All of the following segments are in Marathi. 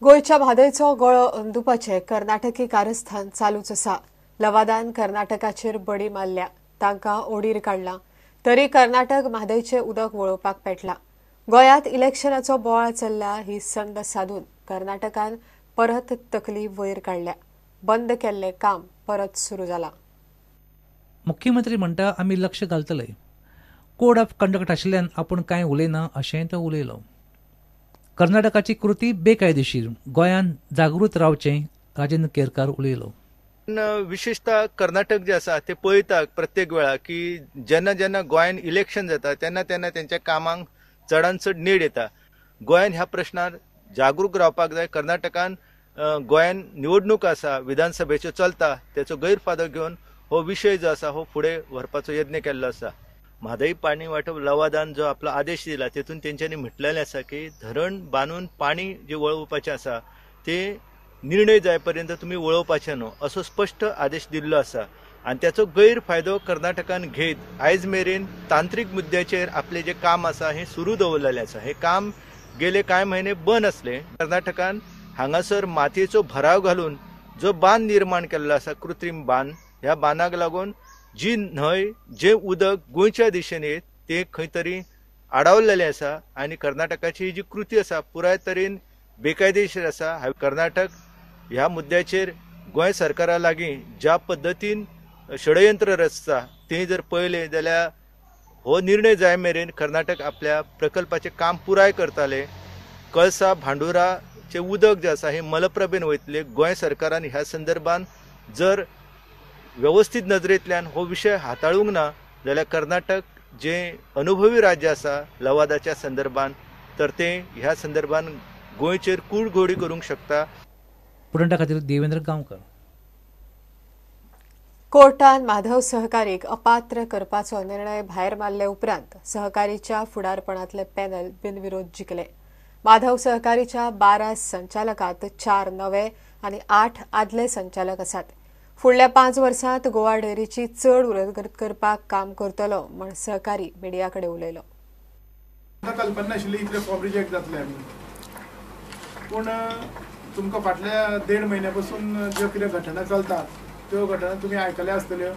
गोयच्या म्हादयचो गळो अंदुपाचे कर्नाटकी कारस्थान चालूच आसा. लवादान कर्नाटकाचेर बडी मारल्या, तांकां ओडीर काडला, तरी कर्नाटक म्हादयचें उदक वळोवपाक पेटला. गोंयांत इलेक्शनाचो बोवाळ चल्ला ही संद सादून कर्नाटकान परत तकली वयर काडल्या. बंद केल्लें काम परत सुरू जालां. मुख्यमंत्री म्हणटा आमी लक्ष घालतले. कोड ऑफ कंडक्ट आशिल्ल्यान आपूण कांय उलयना अशेंय तो उलयलो. कर्नाटकाची कृती बेकायदेशीर, गोंयान जागृत रावचें राजेंद्र केरकार उलयलो. विशेषतः कर्नाटक जे आसा ते पळयता प्रत्येक वेळा की जेन्ना जेन्ना गोंयान इलेक्शन जाता तेन्ना तेन्ना त्यांच्या कामांक चडान चड नेड येता. गोंयान ह्या प्रश्नार जागरूक रावपाक जाय. कर्नाटकान गोंयान निवडणूक आसा, विधानसभेच्यो चलता, त्याचो गैरफायदो घेवन हो विशय जो आसा हो फुडें व्हरपाचो यत्न केल्लो आसा. म्हादई पाणी वांटप लवादान जो आपलो आदेश दिला तेतून तेंच्यांनी म्हटलेलें आसा की धरण बांदून पाणी जे वळोवपाचें आसा ते निर्णय जाय पर्यंत तुमी वळोवपाचें न्हू असो स्पश्ट आदेश दिल्लो आसा. आनी त्याचो गैरफायदो कर्नाटकान घेत आयज मेरेन तांत्रीक मुद्द्याचेर आपले जे काम आसा हे सुरू दवरलेलें आसा. हे काम गेले कांय म्हयने बंद आसले. कर्नाटकान हांगासर मातयेचो भराव घालून जो बांद निर्माण केल्लो आसा, कृत्रीम बांद, ह्या बांदाक लागून जी न्हंय जे उदक गोंयच्या दिशेन येत ते खंय तरी आडावलेलें आसा आनी कर्नाटकाची ही जी कृती आसा पुराय तरेन बेकायदेशीर आसा. कर्नाटक ह्या मुद्द्याचेर गोंय सरकारा लागीं ज्या पद्दतीन षडयंत्र रचता ते जर पळयले जाल्यार हो निर्णय जाय मेरेन कर्नाटक आपल्या प्रकल्पाचें काम पुराय करताले. कळसा भांडुराचें उदक जें आसा हें मलप्रभेन वयतलें. गोंय सरकारान ह्या संदर्भान जर व्यवस्थीत नजरेंतल्यान हो विशय हाताळूंक ना जाल्यार कर्नाटक जे अनुभवी राज्य आसा लवादाच्या संदर्भान तर ते ह्या संदर्भान गोंयचेर कूडघोडी करूंक शकता. पुरवठा खातीर देवेंद्र गांवकर. कोर्टान माधव सहकारीक अपात्र करपाचो निर्णय भायर मारले उपरांत सहकारीच्या फुडारपणांतले पॅनल बिनविरोध जिखले. माधव सहकारीच्या 12 संचालकांत 4 नवे आनी 8 आदले संचालक आसात. फुडल्या 5 वर्सांत गोवा डेअरीची चड उदरगत करपाक काम करतलो म्हण सहकारी मिडिया कडेन उलयलो. कल्पना नाशिल्ली इतले फॉर्म रिजेक्ट जातले आमी, पूण तुमकां फाटल्या 1.5 म्हयन्या पासून ज्यो कितें घटना चलतात त्यो घटना तुमी आयकल्या आसतल्यो.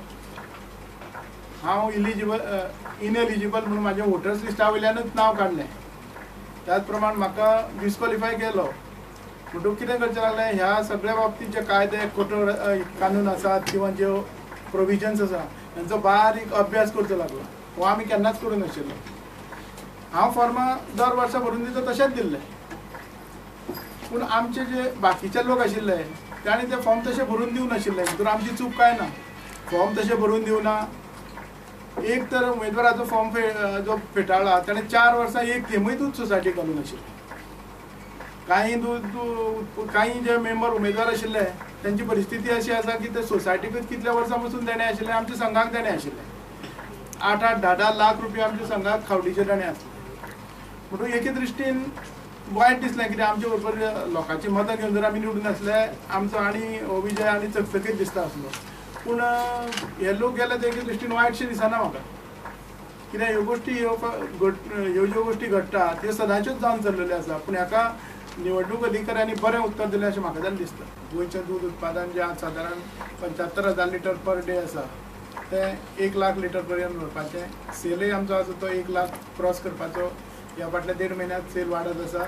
हांव इनएलिजिबल म्हणून म्हाजें वोटर्स लिस्टा वयल्यानूच नांव काडलें. त्याच प्रमाण म्हाका डिस्क्वॉलिफाय केलो. म्हणटून कितें करचें लागलें, ह्या सगळ्या बाबतीत जे कायदे कठोर कानून आसात किंवा ज्यो प्रोविजन्स आसा हांचो बारीक अभ्यास करचो लागलो. हो आमी केन्नाच करूं नाशिल्लो. हांव फॉर्मां दर वर्सा भरून दिता तशेंच दिल्ले, पूण आमचे जे बाकीचे लोक आशिल्ले तांणी ते फॉर्म तशें भरून दिवं नाशिल्ले. भितर आमची चूक काय ना. फॉर्म तशें भरून दिवना. एक तर उमेदवाराचो फॉर्म जो फेटाळ्ळा ताणें 4 वर्सां एक थेंबूय सोसायटी घालूं नाशिल्ली. काही जे मेंबर उमेदवार आशिल्ले त्यांची परिस्थिती अशी आसा की ते सोसायटीकूच कितल्या वर्सां पासून देणे आशिल्ले, आमच्या संघाक देणे आशिल्ले. 8-8, 10-10 लाख रुपया आमच्या संघाक खावडीचे देणे आसले. म्हणून एके दृश्टीन वायट दिसलें कित्याक आमचे बरोबर लोकांची मतां घेवन जर आमी निवडून आसले आमचो आनी हो विजय आनी चकचकीत दिसता आसलो. पूण हे लोक गेले ते एके दृश्टीन वायटशें दिसना म्हाका, कित्याक ह्यो गोश्टी ह्यो ज्यो गोश्टी घडटा त्यो सदांच्योच जावन चल्लेल्यो आसा. पूण हाका निवडणूक अधिकाऱ्यांनी बरें उत्तर दिलें अशें म्हाका जाल्यार दिसता. गोंयचें दूद उत्पादन जें सादारण 75,000 लिटर पर डे आसा तें 1 लाख लिटर पर्यंत व्हरपाचें. सेलय आमचो आसा तो 1 लाख क्रॉस करपाचो. ह्या फाटल्या 1.5 म्हयन्यांत सेल वाडत आसा.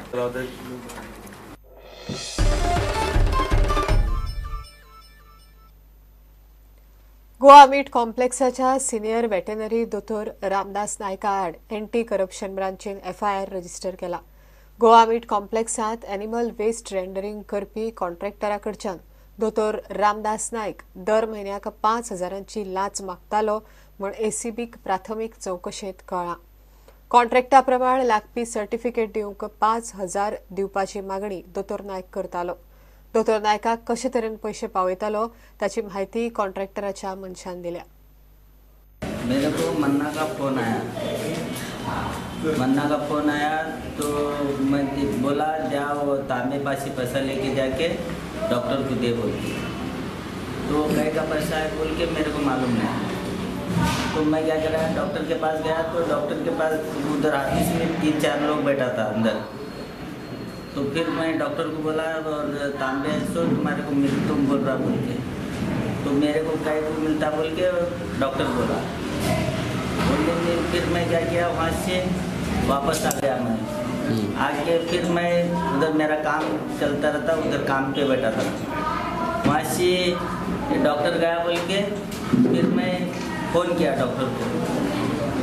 गोवा मीट कॉम्प्लेक्साच्या सिनियर वेटेनरी दोतोर रामदास नायका आड एंटी करप्शन ब्रांचीन FIR रजिस्टर केला. गोवा मीट कॉम्प्लेक्सांत एनिमल वेस्ट रेंडरिंग करपी कॉन्ट्रॅक्टरा कडच्यान दोतोर रामदास नायक दर म्हयन्याक 5,000ची लाच मागतालो म्हूण ACBक प्राथमीक चवकशेंत कळ्ळां. कॉन्ट्रॅक्टा प्रमाण लागपी सर्टिफिकेट दिवंक 5,000 दिवपाची मागणी दोतोर नायक करतालो. दोतोर नायकाक कशे तरेन पयशे पावयतालो ताची म्हायती कॉन्ट्रॅक्टराच्या मनशान दिल्या. मेरे को मन्ना का फोन आया तो मैं बोला जाओ तांबे पासी पैसा लेके जाके डॉक्टर को दे बोलती. तो कहीं का पैसा है बोल के मेरे को मालूम नहीं. तो मैं क्या करा, डॉक्टर के पास गया तो डॉक्टर के पास उधर ऑफिस में 3-4 लोग बैठा था अंदर. तो फिर मैं डॉक्टर को बोला और तांबे सो तुम्हारे को मिल तुम बोल रहा बोल के, तो मेरे को काय को मिलता बोल के डॉक्टर बोला। बोलने फिर मैं क्या किया, वहाँ से वापस आ गया मैं। आके फिर मैं उधर मेरा काम चलता रहता, उधर काम पे बैठा था। वहाँ से डॉक्टर गया बोल के फिर मैं फ़ोन किया डॉक्टर को,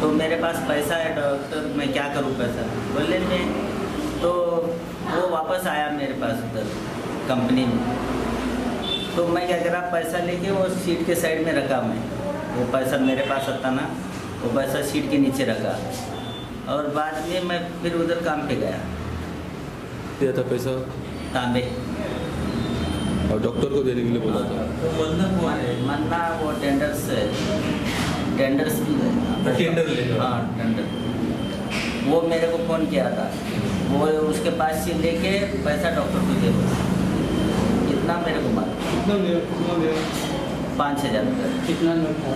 तो मेरे पास पैसा है डॉक्टर, मैं क्या करूँ पैसा बोले मैं, तो वो वापस आया मेरे पास उधर कंपनी में। तो मैं क्या करा, पैसा लेके वो सीट के साइड में रखा मैं, वो पैसा मेरे पास आता ना, वो पैसा सीट के नीचे रखा। और बाद में मैं फिर उधर काम पे गया। दिया था पैसा तांबे और डॉक्टर को देने के लिए बोला था। मन्ना वो टेंडर्स टेंडर लेकर। हाँ टेंडर, वो मेरे को फ़ोन किया था, वो उसके पास से लेके पैसा डॉक्टर को दे बोला। इतना मेरे को मालूम। कितना 5,000 रुपये। कितना नोट था?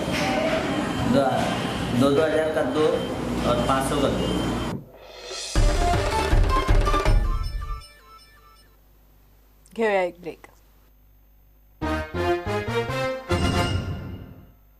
2,000 का 2 और 500 का 2। घेऊया एक ब्रेक.